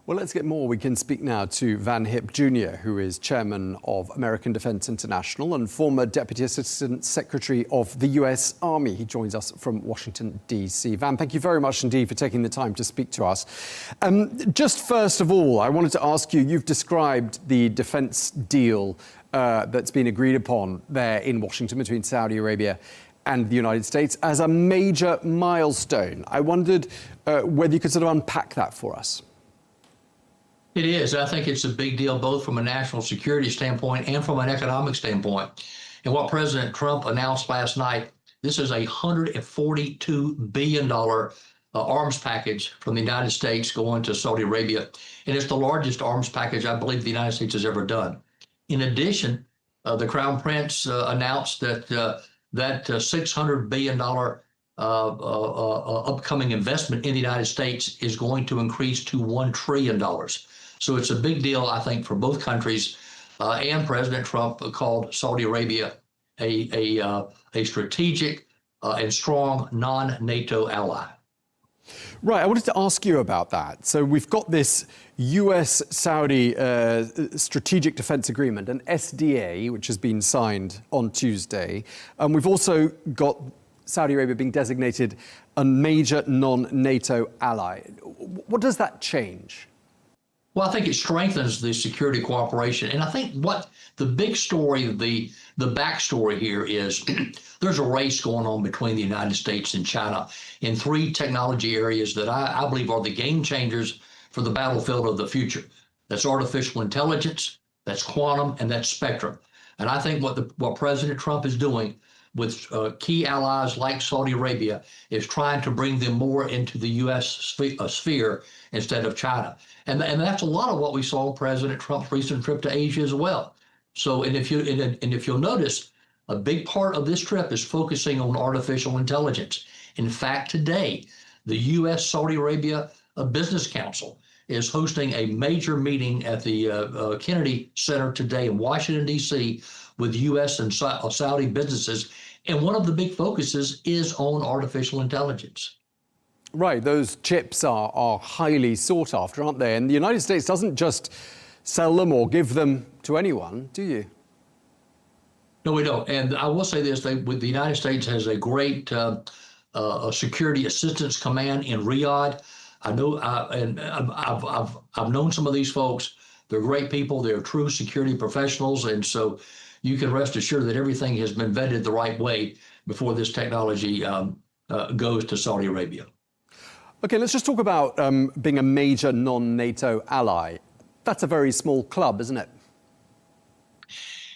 Well, let's get more. We can speak now to Hipp Jr, who is chairman of American Defense International and former Deputy Assistant Secretary of the US Army. He joins us from Washington, D.C. Thank you very much indeed for taking the time to speak to us. Just first of all, I wanted to ask you, you've described the defense deal that's been agreed upon there in Washington between Saudi Arabia and the United States as a major milestone. I wondered whether you could sort of unpack that for us. It is. I think it's a big deal both from a national security standpoint and from an economic standpoint. And what President Trump announced last night, this is a $142 billion arms package from the United States going to Saudi Arabia. And it's the largest arms package I believe the United States has ever done. In addition, the Crown Prince announced that that $600 billion upcoming investment in the United States is going to increase to $1 trillion. So it's a big deal, I think, for both countries. And President Trump called Saudi Arabia a strategic and strong non-NATO ally. Right, I wanted to ask you about that. So we've got this US-Saudi Strategic Defense Agreement, an SDA, which has been signed on Tuesday. And we've also got Saudi Arabia being designated a major non-NATO ally. What does that change? Well, I think it strengthens the security cooperation. And I think what the big story, the backstory here is there's a race going on between the United States and China in three technology areas that I believe are the game changers for the battlefield of the future. That's artificial intelligence, that's quantum, and that's spectrum. And I think what President Trump is doing with key allies like Saudi Arabia is trying to bring them more into the U.S. sphere instead of China. And that's a lot of what we saw in President Trump's recent trip to Asia as well. So, and if you'll notice, a big part of this trip is focusing on artificial intelligence. In fact, today, the U.S. Saudi Arabia Business Council is hosting a major meeting at the Kennedy Center today in Washington, D.C. with U.S. and Saudi businesses. And one of the big focuses is on artificial intelligence. Right, those chips are highly sought after, aren't they? And the United States doesn't just sell them or give them to anyone, do you? No, we don't. And I will say this, the United States has a great security assistance command in Riyadh. I know, and I've known some of these folks. They're great people. They're true security professionals. And so you can rest assured that everything has been vetted the right way before this technology goes to Saudi Arabia. Okay, let's just talk about being a major non-NATO ally. That's a very small club, isn't it?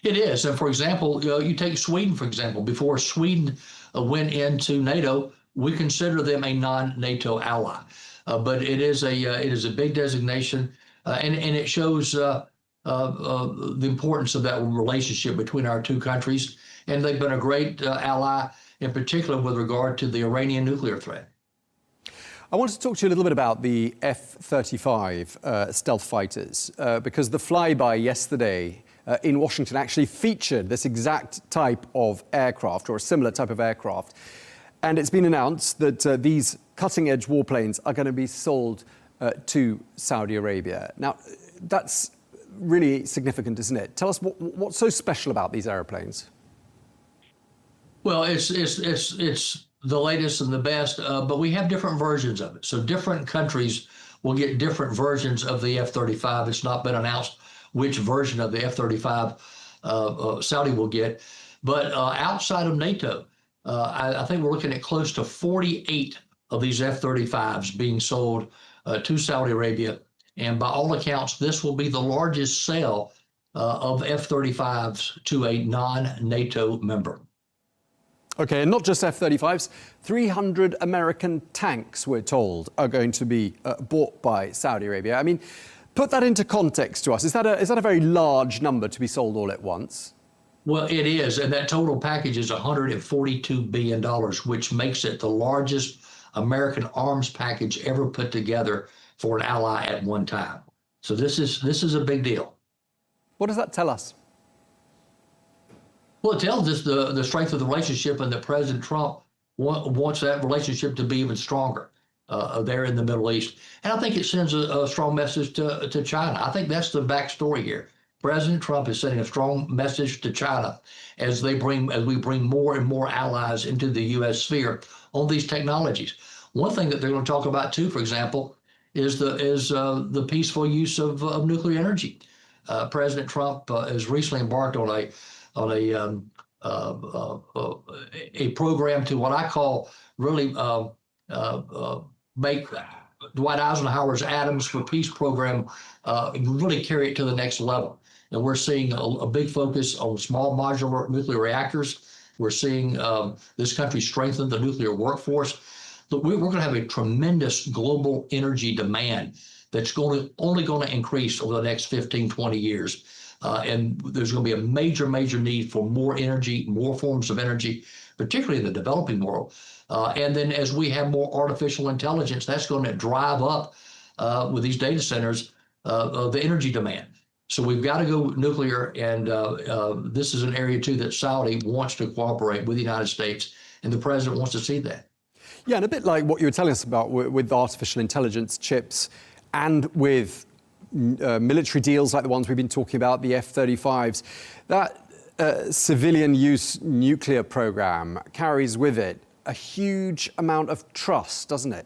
It is. And for example, you take Sweden, for example. Before Sweden went into NATO, we consider them a non-NATO ally. But it is a big designation, and it shows the importance of that relationship between our two countries. And they've been a great ally, in particular with regard to the Iranian nuclear threat. I want to talk to you a little bit about the F-35 stealth fighters, because the flyby yesterday in Washington actually featured this exact type of aircraft, or a similar type of aircraft. And it's been announced that these cutting-edge warplanes are going to be sold to Saudi Arabia. Now, that's really significant, isn't it? Tell us what's so special about these airplanes. Well, it's the latest and the best, but we have different versions of it. So different countries will get different versions of the F-35. It's not been announced which version of the F-35 Saudi will get. But outside of NATO, I think we're looking at close to 48 of these F-35s being sold to Saudi Arabia. And by all accounts, this will be the largest sale of F-35s to a non-NATO member. Okay, and not just F-35s, 300 American tanks, we're told, are going to be bought by Saudi Arabia. I mean, put that into context to us. Is that a very large number to be sold all at once? Well, it is, and that total package is $142 billion, which makes it the largest American arms package ever put together for an ally at one time. So this is a big deal. What does that tell us? Well, it tells us the strength of the relationship and that President Trump wants that relationship to be even stronger. there in the Middle East. And I think it sends a strong message to China. I think that's the backstory here. President Trump is sending a strong message to China as we bring more and more allies into the U.S. sphere on these technologies. One thing that they're going to talk about too, for example, is the peaceful use of nuclear energy. President Trump has recently embarked on a program to what I call really make Dwight Eisenhower's Atoms for Peace program really carry it to the next level. And we're seeing a big focus on small modular nuclear reactors. We're seeing this country strengthen the nuclear workforce. We're going to have a tremendous global energy demand that's only going to increase over the next 15, 20 years. And there's going to be a major, major need for more energy, more forms of energy, particularly in the developing world. And then as we have more artificial intelligence, that's going to drive up with these data centers the energy demand. So we've got to go nuclear, and this is an area too that Saudi wants to cooperate with the United States, and the president wants to see that. Yeah, and a bit like what you were telling us about with artificial intelligence chips and with military deals like the ones we've been talking about, the F-35s, that civilian use nuclear program carries with it a huge amount of trust, doesn't it?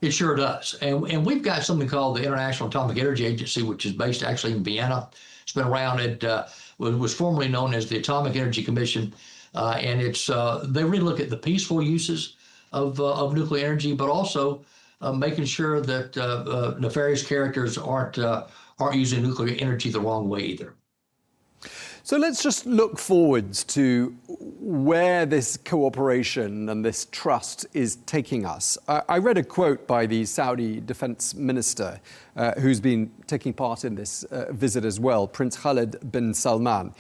It sure does. And we've got something called the International Atomic Energy Agency, which is based actually in Vienna. It's been around. It was formerly known as the Atomic Energy Commission. And they really look at the peaceful uses of nuclear energy, but also making sure that nefarious characters aren't using nuclear energy the wrong way either. So let's just look forwards to where this cooperation and this trust is taking us. I read a quote by the Saudi defense minister, who's been taking part in this visit as well, Prince Khalid bin Salman.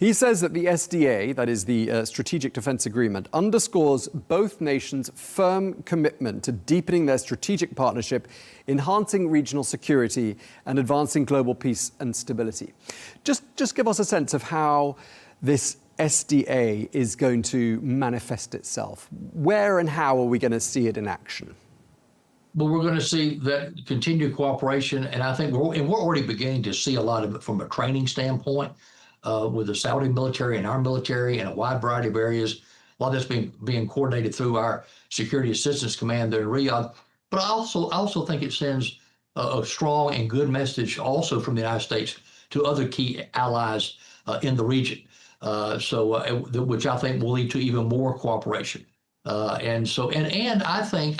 He says that the SDA, that is the Strategic Defense Agreement, underscores both nations' firm commitment to deepening their strategic partnership, enhancing regional security, and advancing global peace and stability. Just give us a sense of how this SDA is going to manifest itself. Where and how are we going to see it in action? Well, we're going to see that continued cooperation, and I think we're already beginning to see a lot of it from a training standpoint. With the Saudi military and our military in a wide variety of areas. A lot of this being coordinated through our Security Assistance Command there in Riyadh. But I also think it sends a strong and good message also from the United States to other key allies in the region. Which I think will lead to even more cooperation. And I think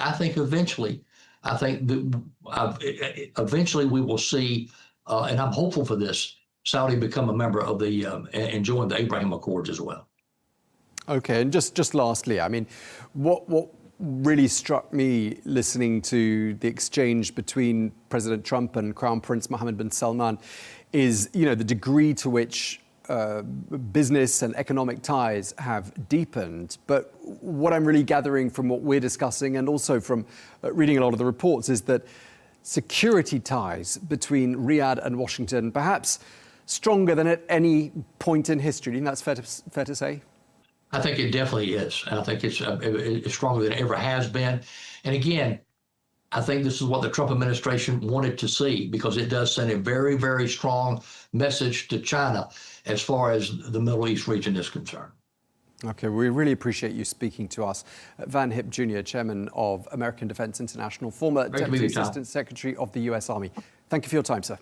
eventually we will see, and I'm hopeful for this, Saudi become a member of and join the Abraham Accords as well. Okay, and just lastly, I mean, what really struck me listening to the exchange between President Trump and Crown Prince Mohammed bin Salman is, the degree to which business and economic ties have deepened. But what I'm really gathering from what we're discussing and also from reading a lot of the reports is that security ties between Riyadh and Washington, perhaps stronger than at any point in history. Do you think that's fair to say? I think it definitely is. I think it's stronger than it ever has been. And again, I think this is what the Trump administration wanted to see, because it does send a very, very strong message to China as far as the Middle East region is concerned. Okay, we really appreciate you speaking to us. Van Hipp Jr., Chairman of American Defense International, former Deputy Assistant Secretary of the U.S. Army. Thank you for your time, sir.